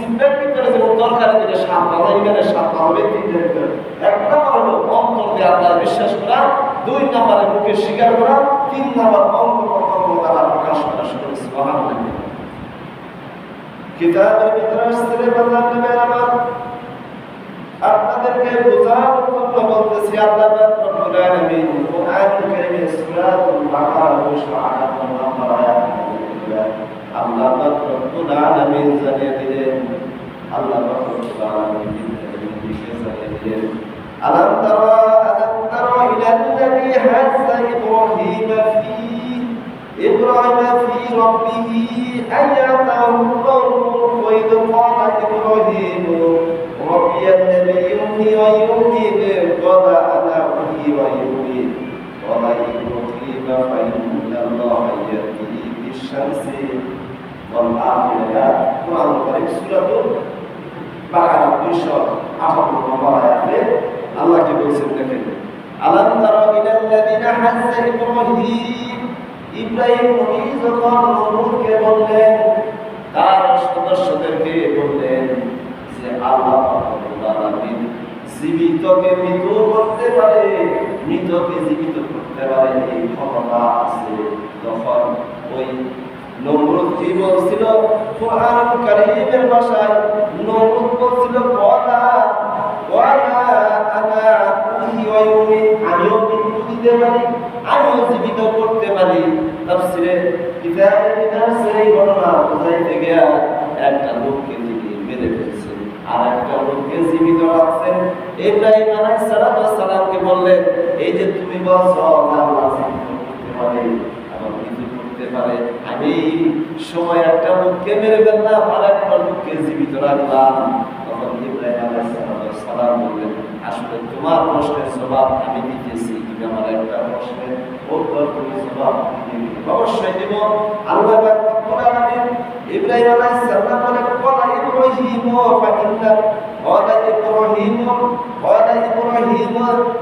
সিম্পের ভিতরে যেমন তরকারি দিলে স্বাদ পাওয়া ইমানের স্বাদ পাওয়া হবে তিনটের ভিতরে। এক নম্বর হলো অন্তর দিয়ে আল্লাহ বিশ্বাস করা, দুই নম্বরে মুখে স্বীকার করা, তিন নম্বর অঙ্গ প্রত্যঙ্গ দ্বারা প্রকাশ করা। শুনে সুবহানাল্লাহ। কিতাবের ভিতরে আসছে বাজার নেবে আমার আপনাদেরকে বোঝানোর জন্য বলতেছি আল্লাহ রব্বুল আলামিন কোরআন কারীমে সূরাতুল বাকারা 208 নম্বর আয়াত আল্লাহ রব্বুল আলামিন জানিয়ে দিলেন, আল্লাহ রব্বুল আলামিন জানিয়ে দিলেন আলাম তারা ইলাল্লাযী হাজ্জা ইব্রাহিম ফি রাব্বিহি আয়াতাহু ওয়াইদ ক্বালা ইব্রাহিম ربي الذي يحيي ويميت قال أنا أحيي ويميت قال إبراهيم فإن الله يأتي بالشمس والآخرة قرآن الكريم سورة البقرة 208 নম্বর আয়াতে আল্লাহ কি বলছেন দেখেন, আলাম তারা ইলাল্লাযিনা হাজ্জা ইব্রাহিম নবী যখন নমরুদকে বললেন, তার সদস্যদেরকে বললেন যে আল্লাহ রব্বুল আলামিন জীবিতকে মৃত করতে পারে, মৃতকে জীবিত করতে পারে, এই ক্ষমতা আছে। তখন ওই নমরুদ কি বলছিল কোরআন কারীমের ভাষায়, নমরুদ বলছিল আনা উহয়ী ওয়া ইউমীত, আমিও মৃত্যু দিতে পারি, আমিও জীবিত করতে পারি। তাফসীরে কিতাবের ভিতরে সেই ঘটনা বোঝাইতে গিয়া একটা লোককে তিনি মেরে ফেলছে, আর একটা লোককে জীবিত রাখছেন। ইব্রাহিম আলাইহিস সালামকে বললেন, এই যে তুমি বলছো আল্লাহ জীবিত করতে পারে, আবার মৃত্যু করতে পারে, আমি সময় একটা লোককে মেরে ফেললাম আর একটা লোককে জীবিত রাখলাম। তখন ইব্রাহিম আলাইহিস সালাম বললেন, আসলে তোমার প্রশ্নের জবাব আমি দিতেছি, তুমি আমার একটা প্রশ্নের উত্তর তুমি জবাব দিবে। অবশ্যই দেব। আল্লাহ রব্বুল আলামিন ইব্রাহিম আলাইহিস সালাম বলে ক্বালা ইব্রাহিম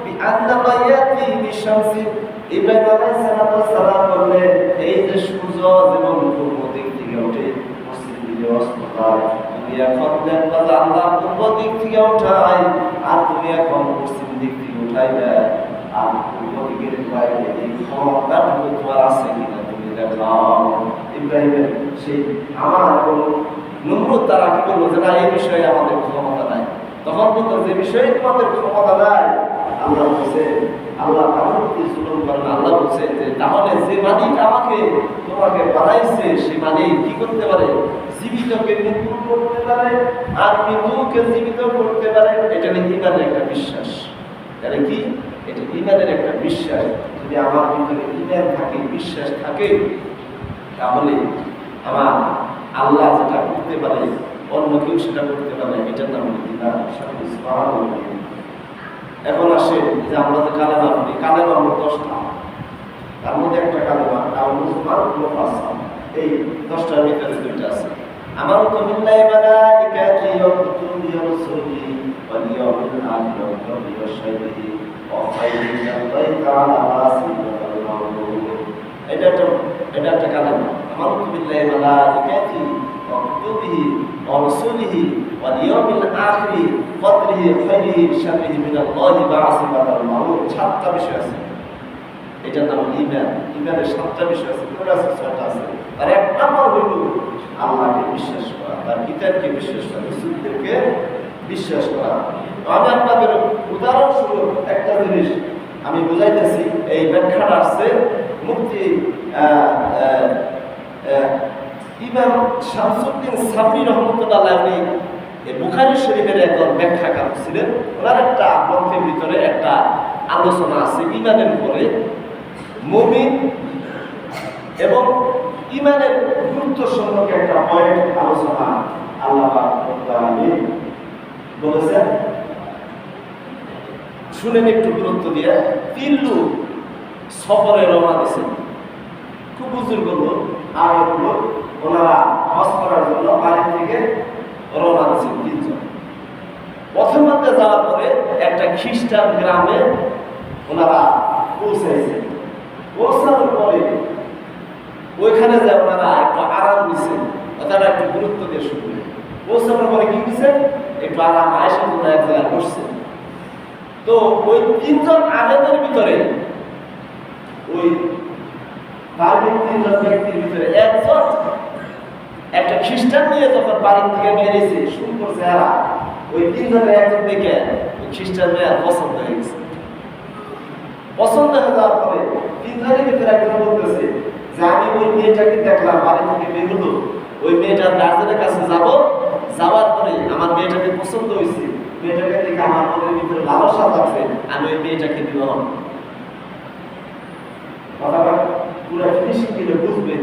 বিআন্না মায়াতি বিশামসি। ইব্রাহিম আলাইহিস সালাম বললেন, এই যে সূর্য যেমন পূর্ব দিক থেকে ওঠে পশ্চিম দিকে অস্ত যায়, তুমি এখন দেখবা যে আল্লাহ পূর্ব দিক থেকে ওঠায় আর তুমি এখন পশ্চিম দিক থেকে উঠাইবে, আর পূর্ব দিকের বাইরে এই ক্ষমতাটুকু তোমার আছে কিনা তুমি দেখাও। ইব্রাহিমের সেই আমার নমরুদ তারা কি বললো যে না, এই বিষয়ে আমাদের ক্ষমতা নাই। তখন বলতো যে বিষয়ে তোমাদের ক্ষমতা নাই, আল্লাহ বলছে, আল্লাহ কারোর প্রতি জুলুম করেন। আল্লাহ বলছে যে তাহলে যে মালিক আমাকে তোমাকে বানাইছে সে মালিক কি করতে পারে, জীবিতকে মৃত্যু করতে পারে আর মৃত্যুকে জীবিত করতে পারে। এটা ইমানের একটা বিশ্বাস। তাহলে কি এটা ইমানের একটা বিশ্বাস। যদি আমার ভিতরে ইমান থাকে, বিশ্বাস থাকে, তাহলে আমার আল্লাহ যেটা করতে পারে অন্য কেউ সেটা করতে পারে, এটার নাম ইমান। এখন আসে যে আমরা যে কালেমা পড়ি, কালেমা হলো 10টা, তার মধ্যে একটা কালেমা এই 10টার ভিতরে 2টা আছে। আমার তো বিল্লাহি মালাইকাতি ওয়া কুতুবি ওয়া রুসুলি ওয়াল ইয়াউমিল আখির ওয়া ইয়াউমি শাহীদি ওয়া খায়রুল জান্নাতি তাআলা ওয়াসিফাতুল মাওলুদ। এটা একটা কালেমা। আমার তো বিল্লাহি মালাইকাতি ওয়া কুতুবিহি ওয়া রুসুলিহি ওয়াল ইয়াউমিল আখির কদরিহি খায়রিহি শাররিহি মিনাল্লাহি ওয়াসিফাতুল মাওলুদ। 7টা বিষয় আছে। এটার নাম ঈমান। ঈমানের 7টা বিষয় আছে, কোনটা আছে? 6টা আছে। আর এক নাম্বার হইল আল্লাহকে বিশ্বাস করা, তার কিতাবকে বিশ্বাস করা, রাসূলদেরকে বিশ্বাস করা। আমি আপনাদের উদাহরণস্বরূপ একটা জিনিস আমি বুঝাইতেছি। এই ব্যাখ্যাটা আসছে মুফতি ইমাম শামসুদ্দিন সাবরি রহমতুল্লাহ আলাইহি এই বুখারী শরীফের একজন ব্যাখ্যাকার ছিলেন। ওনার একটা গ্রন্থের ভিতরে একটা আলোচনা আছে ইমানের উপরে, মুমিন এবং ইমানের গুরুত্ব সম্পর্কে একটা পয়েন্ট আলোচনা আল্লাহ বলেছেন। শুনেন একটু গুরুত্ব দিয়ে। 3 লোক সফরে রওনা দিয়েছেন, খুব বুজুর্গ লোক, আর লোক ওনারা হজ করার জন্য বাড়ি থেকে রওনা দিয়েছেন 3 জন। প্রথম রাতে যাওয়ার পরে একটা খ্রিস্টান গ্রামে ওনারা পৌঁছেছেন। পৌঁছানোর পরে ওইখানে যে ওনারা একটু আরাম দিচ্ছেন, তারা একটু গুরুত্ব দিয়ে শুনলেন। পৌঁছানোর পরে কি দিছে একটু আরাম আয়েশা তোমরা এক জায়গায় বসছে। তো ওই তিনজন আলেমের ভিতরে ওই বাড়ির তিনজন ব্যক্তির ভিতরে একজন একটা খ্রিস্টান নিয়ে যখন বাড়ির থেকে বেরিয়েছে শুরু করছে এরা ওই তিনজনের একজন দেখে ওই খ্রিস্টান মেয়ের পছন্দ হয়ে গেছে। পছন্দ হয়ে যাওয়ার পরে তিনজনের ভিতরে একজন বলতেছে যে আমি ওই মেয়েটাকে দেখলাম বাড়ি থেকে বের হলো, ওই মেয়েটার গার্জেনের কাছে যাব, যাওয়ার পরে আমার মেয়েটাকে পছন্দ হয়েছে, মেয়েটাকে দেখে আমার মনের ভিতরে লালসা লাগছে, আমি ওই মেয়েটাকে বিবাহ করব। কথাটা পুরো ফিনিশিং দিলে বুঝবে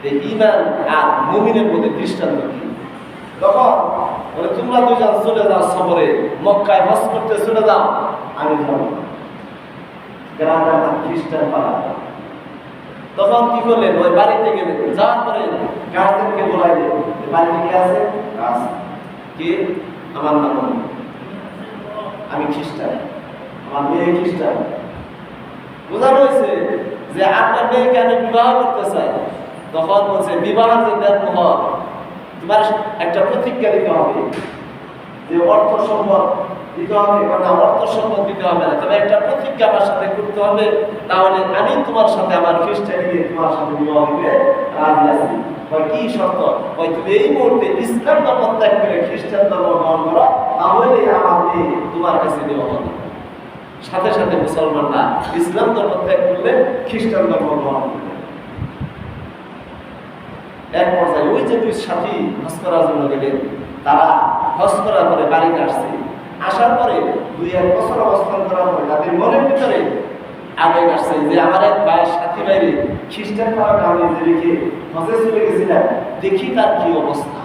যে ঈমান আর মুমিনের মধ্যে দৃষ্টান্ত কি। তখন বলে তোমরা দুজন চলে যাও সফরে, মক্কায় হজ করতে চলে যাও, আমি যাবো গ্রামের নাম খ্রিস্টান পাড়া। তখন কি করলেন ওই বাড়িতে গেলেন, যাওয়ার পরে গার্জেনকে বলাইলেন বাড়িতে কে আছে, কি আমার নাম আমি খ্রিস্টান, আমার মেয়ে খ্রিস্টান। বোঝানো হয়েছে যে আপনার মেয়েকে আমি বিবাহ করতে চাই। তখন বলছে বিবাহের যে দেনমোহর তোমার একটা প্রতিজ্ঞা দিতে হবে, যে অর্থ সম্পদ দিতে হবে, মানে অর্থ সম্পদ দিতে হবে না, তবে একটা প্রতিজ্ঞা আমার সাথে করতে হবে, তাহলে আমি তোমার সাথে আমার খ্রিস্টানিকে তোমার সাথে বিবাহ দিতে রাজি আছি। কি শর্ত? তুমি এই মুহূর্তে ইসলাম ধর্ম ত্যাগ করে খ্রিস্টান ধর্ম গ্রহণ করো, তাহলে আমার মেয়ে তোমার কাছে দেওয়া হবে। সাথে সাথে মুসলমানরা ইসলাম ধর্ম ত্যাগ করলে খ্রিস্টান ধর্ম গ্রহণ করবে। এক পর্যায়ে ওই যে দুই সাথী হজ করার জন্য গেলেন, তারা হজ করার পরে বাড়িতে আসছে। আসার পরে 2-1 বছর অবস্থান করার পরে তাদের মনের ভিতরে আবেগ আসছে যে আমার এক ভাই সাথী বাইরে খ্রিস্টান পাড়াটা আমি যে রেখে হজে চলে গেছিলাম, দেখি তার কি অবস্থা।